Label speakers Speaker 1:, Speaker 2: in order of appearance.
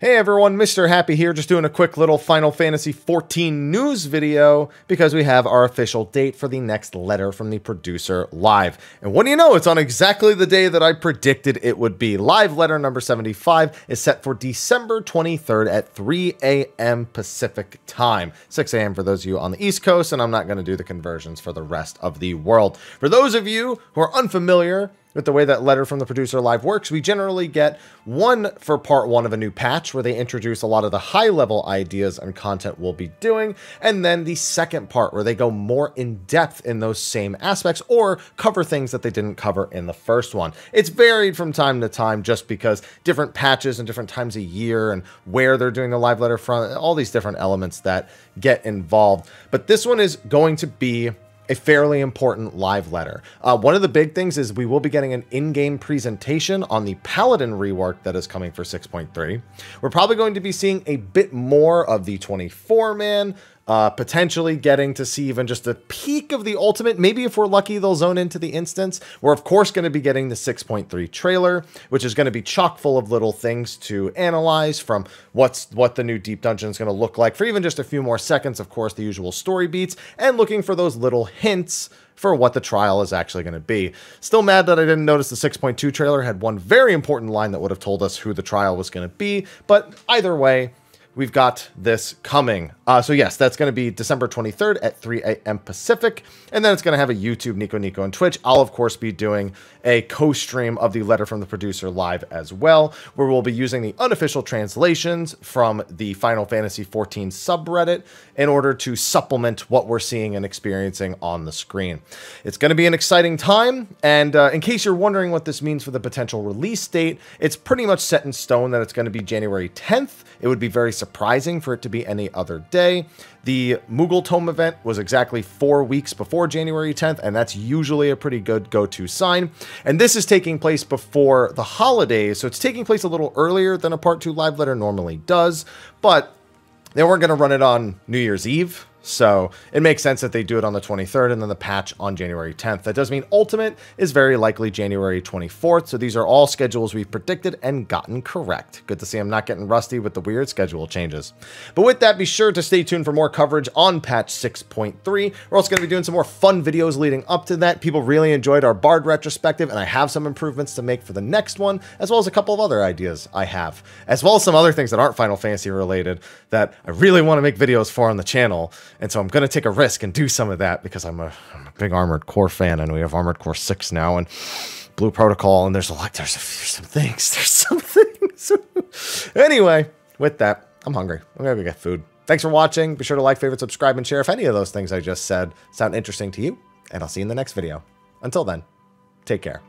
Speaker 1: Hey everyone, Mr. Happy here, just doing a quick little Final Fantasy XIV news video because we have our official date for the next letter from the producer live. And what do you know, it's on exactly the day that I predicted it would be. Live letter number 75 is set for December 23rd at 3 a.m. Pacific time. 6 a.m. for those of you on the East Coast, and I'm not going to do the conversions for the rest of the world. For those of you who are unfamiliar with the way that letter from the producer live works, we generally get one for part one of a new patch where they introduce a lot of the high level ideas and content we'll be doing, and then the second part where they go more in depth in those same aspects or cover things that they didn't cover in the first one. It's varied from time to time just because different patches and different times a year and where they're doing the live letter from, all these different elements that get involved. But this one is going to be a fairly important live letter. One of the big things is we will be getting an in-game presentation on the Paladin rework that is coming for 6.3. We're probably going to be seeing a bit more of the 24-man, potentially getting to see even just a peek of the ultimate. Maybe if we're lucky, they'll zone into the instance. We're of course going to be getting the 6.3 trailer, which is going to be chock full of little things to analyze, from what the new deep dungeon is going to look like for even just a few more seconds. Of course, the usual story beats, and looking for those little hints for what the trial is actually going to be. Still mad that I didn't notice the 6.2 trailer had one very important line that would have told us who the trial was going to be, but either way, we've got this coming. So yes, that's going to be December 23rd at 3 a.m. Pacific. And then it's going to have a YouTube, Nico, and Twitch. I'll, of course, be doing a co-stream of the letter from the producer live as well, where we'll be using the unofficial translations from the Final Fantasy XIV subreddit in order to supplement what we're seeing and experiencing on the screen. It's going to be an exciting time. And in case you're wondering what this means for the potential release date, it's pretty much set in stone that it's going to be January 10th. It would be very surprising for it to be any other day. The Moogle Tome event was exactly 4 weeks before January 10th, and that's usually a pretty good go-to sign. And this is taking place before the holidays, so it's taking place a little earlier than a Part 2 live letter normally does, but they weren't going to run it on New Year's Eve, so it makes sense that they do it on the 23rd and then the patch on January 10th. That does mean Ultimate is very likely January 24th. So these are all schedules we've predicted and gotten correct. Good to see I'm not getting rusty with the weird schedule changes. But with that, be sure to stay tuned for more coverage on patch 6.3. We're also going to be doing some more fun videos leading up to that. People really enjoyed our Bard retrospective, and I have some improvements to make for the next one, as well as a couple of other ideas I have, as well as some other things that aren't Final Fantasy related that I really want to make videos for on the channel. And so I'm going to take a risk and do some of that because I'm a big Armored Core fan, and we have Armored Core 6 now and Blue Protocol, and there's some things. Anyway, with that, I'm hungry. I'm going to go get food. Thanks for watching. Be sure to like, favorite, subscribe, and share if any of those things I just said sound interesting to you, and I'll see you in the next video. Until then, take care.